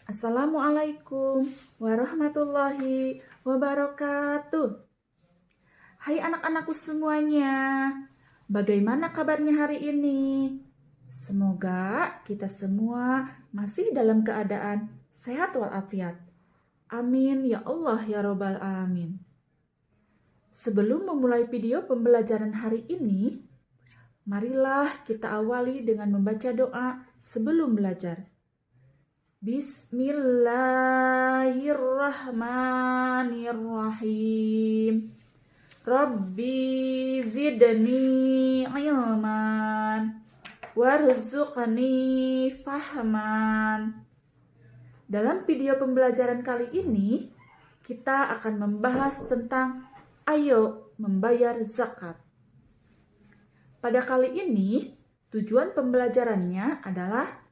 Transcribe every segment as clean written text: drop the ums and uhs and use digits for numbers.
Assalamualaikum warahmatullahi wabarakatuh. Hai anak-anakku semuanya, bagaimana kabarnya hari ini? Semoga kita semua masih dalam keadaan sehat walafiat. Amin ya Allah ya Robbal Alamin. Sebelum memulai video pembelajaran hari ini, marilah kita awali dengan membaca doa sebelum belajar. Bismillahirrahmanirrahim. Rabbi zidni ilman warzuqni fahman. Dalam video pembelajaran kali ini, kita akan membahas tentang ayo membayar zakat. Pada kali ini, tujuan pembelajarannya adalah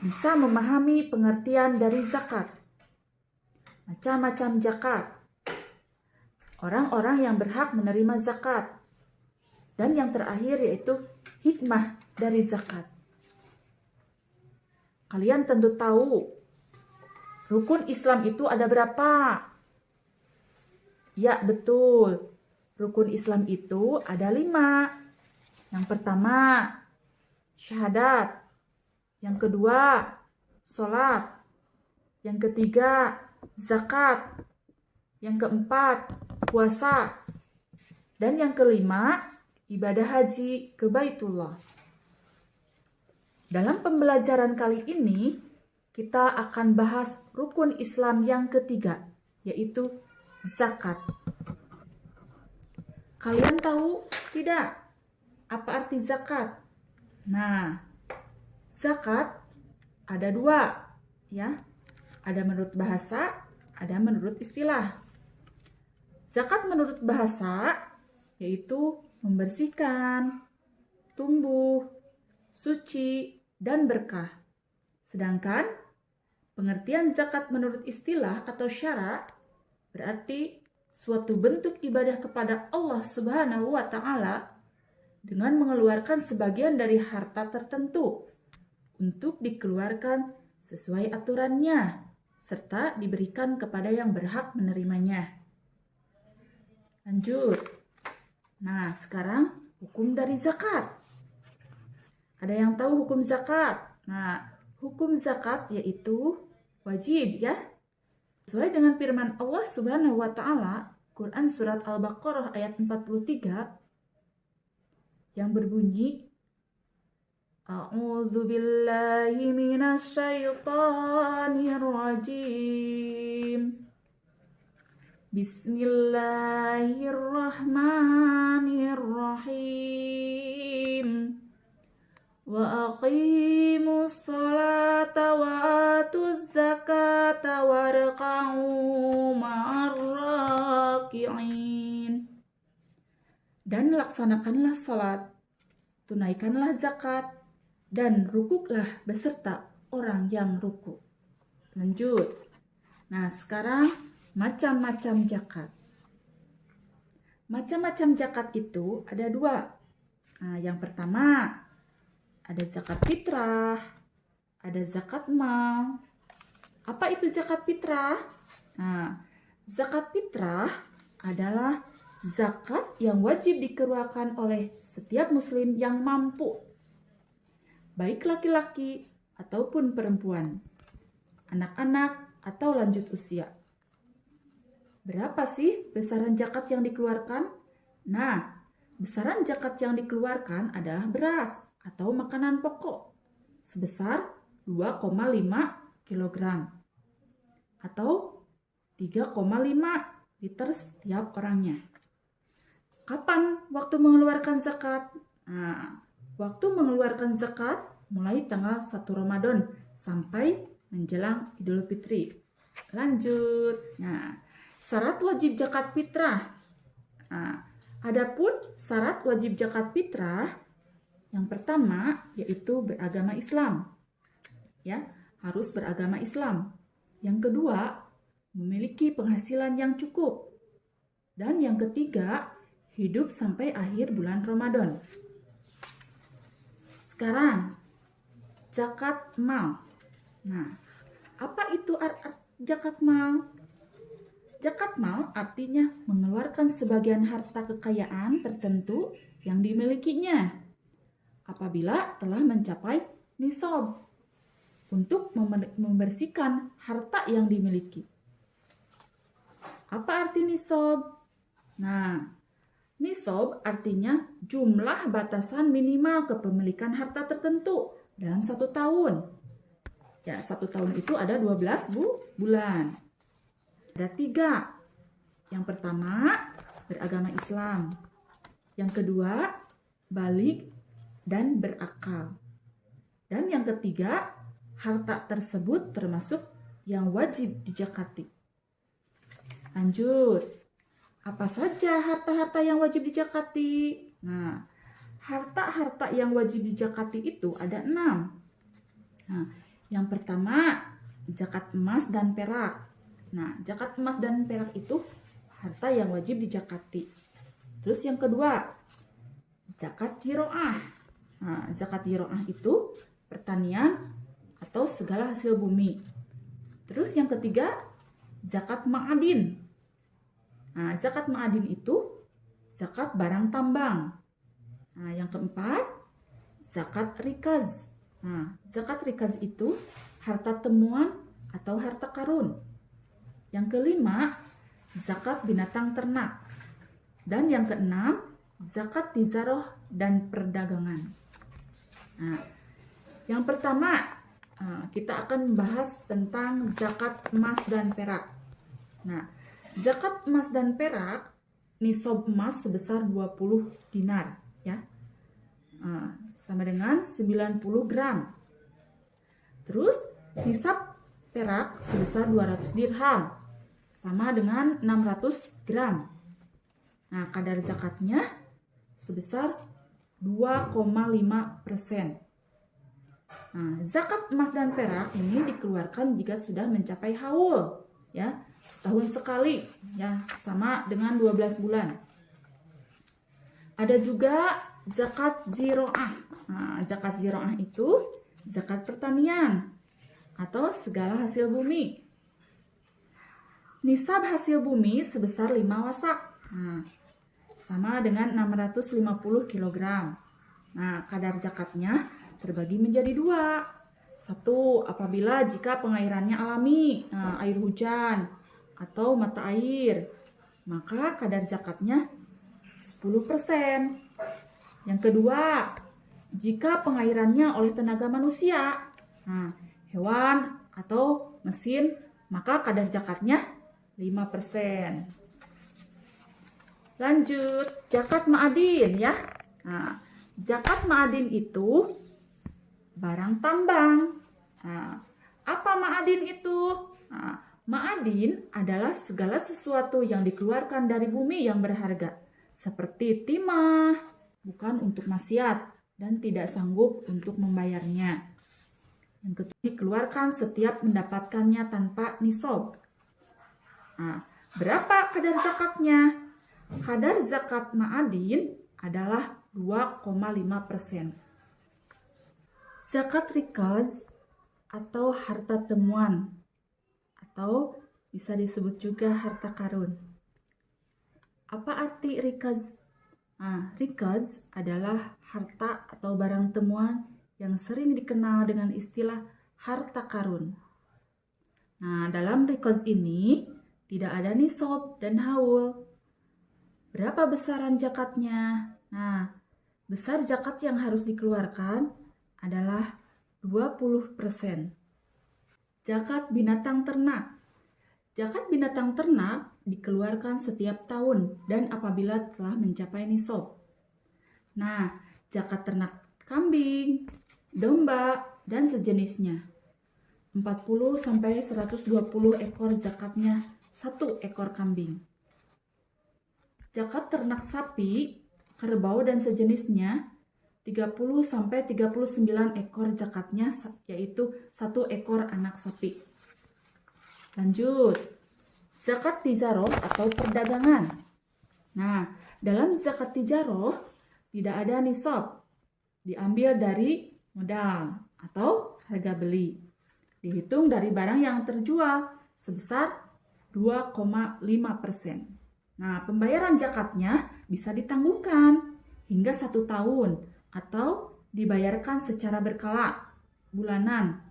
bisa memahami pengertian dari zakat. Macam-macam zakat. Orang-orang yang berhak menerima zakat. Dan yang terakhir yaitu hikmah dari zakat. Kalian tentu tahu, rukun Islam itu ada berapa? Ya, betul. Rukun Islam itu ada 5. Yang pertama, syahadat. Yang kedua, sholat. Yang ketiga, zakat. Yang keempat, puasa. Dan yang kelima, ibadah haji ke Baitullah. Dalam pembelajaran kali ini, kita akan bahas rukun Islam yang ketiga, yaitu zakat. Kalian tahu tidak apa arti zakat? Nah, zakat ada 2, ya. Ada menurut bahasa, ada menurut istilah. Zakat menurut bahasa yaitu membersihkan, tumbuh, suci, dan berkah. Sedangkan pengertian zakat menurut istilah atau syara berarti suatu bentuk ibadah kepada Allah Subhanahu wa taala dengan mengeluarkan sebagian dari harta tertentu untuk dikeluarkan sesuai aturannya, serta diberikan kepada yang berhak menerimanya. Lanjut. Nah, sekarang hukum dari zakat. Ada yang tahu hukum zakat? Nah, hukum zakat yaitu wajib, ya. Sesuai dengan firman Allah Subhanahu wa taala, Quran surat Al-Baqarah ayat 43 yang berbunyi, A'udzu billahi minasy syaithanir rajim. Bismillahirrahmanirrahim. Wa aqimus sholata wa atuz zakata warka'u ma'ar raki'in. Dan laksanakanlah salat, tunaikanlah zakat, dan rukuklah beserta orang yang rukuk. Lanjut. Nah, sekarang macam-macam zakat. Macam-macam zakat itu ada 2. Nah, yang pertama ada zakat fitrah, ada zakat mal. Apa itu zakat fitrah? Nah, zakat fitrah adalah zakat yang wajib dikeluarkan oleh setiap muslim yang mampu, baik laki-laki ataupun perempuan, anak-anak atau lanjut usia. Berapa sih besaran zakat yang dikeluarkan? Nah, besaran zakat yang dikeluarkan adalah beras atau makanan pokok sebesar 2,5 kg atau 3,5 liter setiap orangnya. Kapan waktu mengeluarkan zakat? Nah, waktu mengeluarkan zakat mulai tanggal 1 Ramadan sampai menjelang Idul Fitri. Lanjut. Nah, syarat wajib zakat fitrah. Nah, adapun syarat wajib zakat fitrah yang pertama yaitu beragama Islam. Ya, harus beragama Islam. Yang kedua, memiliki penghasilan yang cukup. Dan yang ketiga, hidup sampai akhir bulan Ramadan. Sekarang, zakat mal. Nah, apa itu zakat mal? Zakat mal artinya mengeluarkan sebagian harta kekayaan tertentu yang dimilikinya apabila telah mencapai nisab untuk membersihkan harta yang dimiliki. Apa arti nisab? Nah, nisab artinya jumlah batasan minimal kepemilikan harta tertentu dalam 1 tahun. Ya, 1 tahun itu ada 12 bulan. Ada 3. Yang pertama, beragama Islam. Yang kedua, baligh dan berakal. Dan yang ketiga, harta tersebut termasuk yang wajib dizakati. Lanjut. Apa saja harta-harta yang wajib dizakati? Nah, harta-harta yang wajib dizakati itu ada 6. Nah, yang pertama, zakat emas dan perak. Nah, zakat emas dan perak itu harta yang wajib dizakati. Terus yang kedua, zakat jiroah. Nah, zakat jiroah itu pertanian atau segala hasil bumi. Terus yang ketiga, zakat ma'adin. Nah, zakat ma'adin itu zakat barang tambang. Nah, yang keempat, zakat rikaz. Nah, zakat rikaz itu harta temuan atau harta karun. Yang kelima, zakat binatang ternak. Dan yang keenam, zakat tijaroh dan perdagangan. Nah, yang pertama, kita akan bahas tentang zakat emas dan perak. Nah, zakat emas dan perak, nisab emas sebesar 20 dinar, ya. Sama dengan 90 gram. Terus, nisab perak sebesar 200 dirham, sama dengan 600 gram. Nah, kadar zakatnya sebesar 2,5%. Nah, zakat emas dan perak ini dikeluarkan jika sudah mencapai haul, ya, setahun sekali, ya, sama dengan 12 bulan. Ada juga zakat ziroah. Nah, zakat ziroah itu zakat pertanian atau segala hasil bumi. Nisab hasil bumi sebesar 5 wasak. Nah, sama dengan 650 kg. Nah, kadar zakatnya terbagi menjadi 2. 1, apabila jika pengairannya alami, air hujan atau mata air, maka kadar zakatnya 10%. Yang kedua, jika pengairannya oleh tenaga manusia, hewan atau mesin, maka kadar zakatnya 5%. Lanjut, zakat ma'adin, ya. Nah, zakat ma'adin itu barang tambang. Nah, apa ma'adin itu? Nah, ma'adin adalah segala sesuatu yang dikeluarkan dari bumi yang berharga, seperti timah, bukan untuk maksiat dan tidak sanggup untuk membayarnya. Yang kedua, dikeluarkan setiap mendapatkannya tanpa nisab. Nah, berapa kadar zakatnya? Kadar zakat ma'adin adalah 2,5%. Zakat rikaz atau harta temuan atau bisa disebut juga harta karun. Apa arti rikaz? Nah, rikaz adalah harta atau barang temuan yang sering dikenal dengan istilah harta karun. Nah, dalam rikaz ini tidak ada nisab dan haul. Berapa besaran zakatnya? Nah, besar zakat yang harus dikeluarkan adalah 20%. Zakat binatang ternak. Zakat binatang ternak dikeluarkan setiap tahun dan apabila telah mencapai nisab. Nah, zakat ternak kambing, domba, dan sejenisnya. 40-120 ekor zakatnya 1 ekor kambing. Zakat ternak sapi, kerbau, dan sejenisnya 30-39 ekor zakatnya, yaitu 1 ekor anak sapi. Lanjut, zakat tijaroh atau perdagangan. Nah, dalam zakat tijaroh tidak ada nisab, diambil dari modal atau harga beli. dihitung dari barang yang terjual sebesar 2,5%. Nah, pembayaran zakatnya bisa ditangguhkan hingga 1 tahun atau dibayarkan secara berkala, bulanan,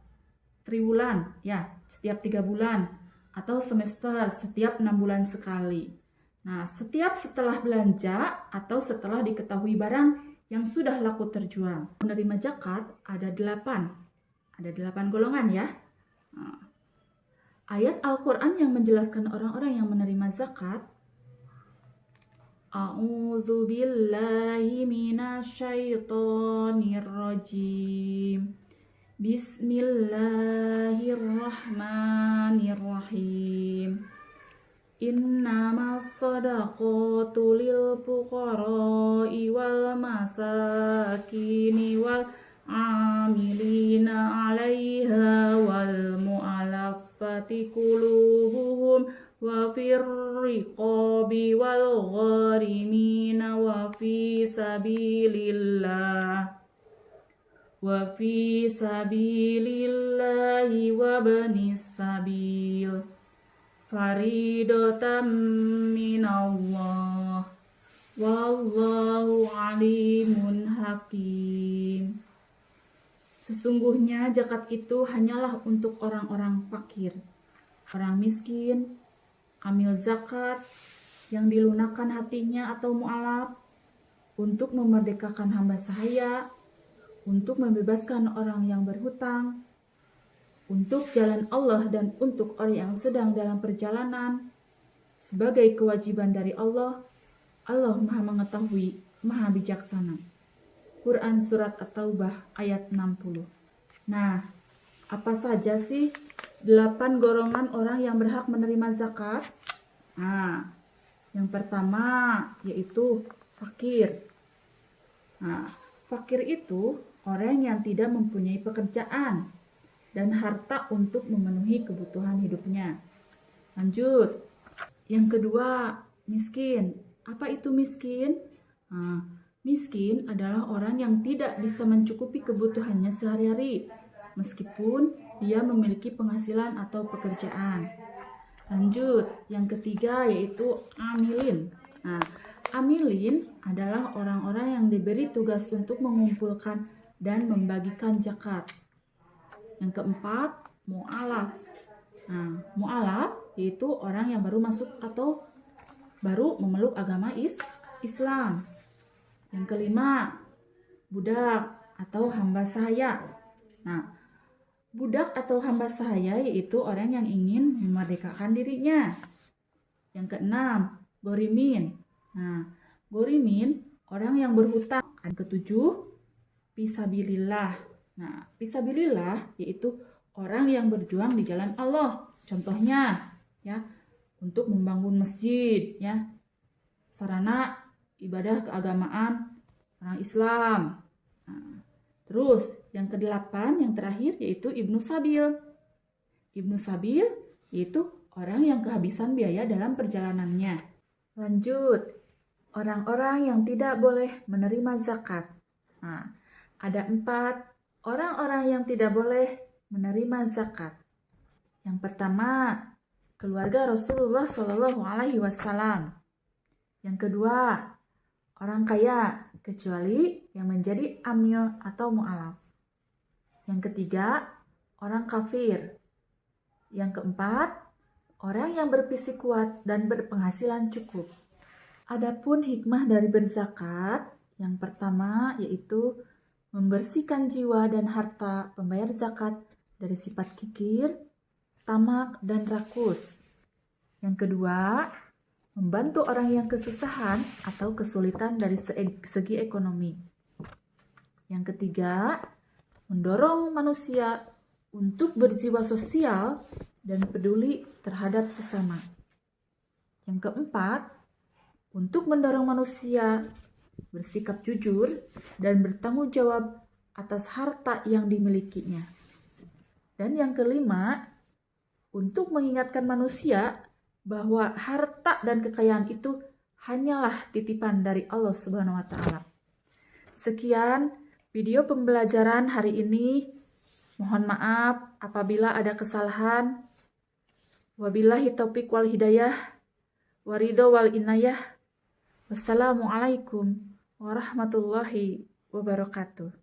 triwulan, ya, setiap 3 bulan, atau semester setiap 6 bulan sekali. Nah, setiap setelah belanja atau setelah diketahui barang yang sudah laku terjual. Menerima zakat ada 8 golongan ya. Nah, ayat Al-Quran yang menjelaskan orang-orang yang menerima zakat. A'udzu billahi minasyaitonir rajim. Bismillahirrahmanirrahim. Innamas shadaqatu lil fuqara'i wal masakini wal amilina 'alaiha wal mu'allafati qulubuhum wa fir riqabi wal gharimina wa fi sabilillahi wa banis sabil faridotam minallah wallahu alimun hakim. Sesungguhnya zakat itu hanyalah untuk orang-orang fakir, orang miskin, amil zakat yang dilunakkan hatinya atau mu'alaf, untuk memerdekakan hamba sahaya, untuk membebaskan orang yang berhutang, untuk jalan Allah dan untuk orang yang sedang dalam perjalanan, sebagai kewajiban dari Allah. Allah Maha Mengetahui, Maha Bijaksana. Quran Surat At-Taubah ayat 60. Nah, apa saja sih 8 golongan orang yang berhak menerima zakat? Nah, yang pertama yaitu fakir. Nah, fakir itu orang yang tidak mempunyai pekerjaan dan harta untuk memenuhi kebutuhan hidupnya. Lanjut. Yang kedua, miskin. Apa itu miskin? Nah, miskin adalah orang yang tidak bisa mencukupi kebutuhannya sehari-hari, meskipun dia memiliki penghasilan atau pekerjaan. Lanjut, yang ketiga yaitu amilin. Nah, amilin adalah orang-orang yang diberi tugas untuk mengumpulkan dan membagikan zakat. Yang keempat, mu'alaf. Nah, mu'alaf yaitu orang yang baru masuk atau baru memeluk agama Islam. Yang kelima, budak atau hamba sahaya. Nah, budak atau hamba sahaya yaitu orang yang ingin memerdekakan dirinya. Yang keenam, gorimin. Nah, gorimin orang yang berhutang. Yang ketujuh, fisabilillah. Nah, fisabilillah yaitu orang yang berjuang di jalan Allah. Contohnya, ya, untuk membangun masjid, ya, sarana ibadah keagamaan orang Islam. Nah, terus yang kedelapan, yang terakhir yaitu Ibnu Sabil. Ibnu Sabil yaitu orang yang kehabisan biaya dalam perjalanannya. Lanjut, orang-orang yang tidak boleh menerima zakat. Nah, ada 4 orang-orang yang tidak boleh menerima zakat. Yang pertama, keluarga Rasulullah Shallallahu Alaihi Wasallam. Yang kedua, orang kaya kecuali yang menjadi amil atau mu'alaf. Yang ketiga, orang kafir. Yang keempat, orang yang berfisik kuat dan berpenghasilan cukup. Adapun hikmah dari berzakat, yang pertama yaitu membersihkan jiwa dan harta pembayar zakat dari sifat kikir, tamak, dan rakus. Yang kedua, membantu orang yang kesusahan atau kesulitan dari segi ekonomi. Yang ketiga, mendorong manusia untuk berjiwa sosial dan peduli terhadap sesama. Yang keempat, untuk mendorong manusia bersikap jujur dan bertanggung jawab atas harta yang dimilikinya. Dan yang kelima, untuk mengingatkan manusia bahwa harta dan kekayaan itu hanyalah titipan dari Allah Subhanahu wa taala. Sekian video pembelajaran hari ini. Mohon maaf apabila ada kesalahan. Wabillahi taufiq wal hidayah. Waridho wal inayah. Wassalamualaikum warahmatullahi wabarakatuh.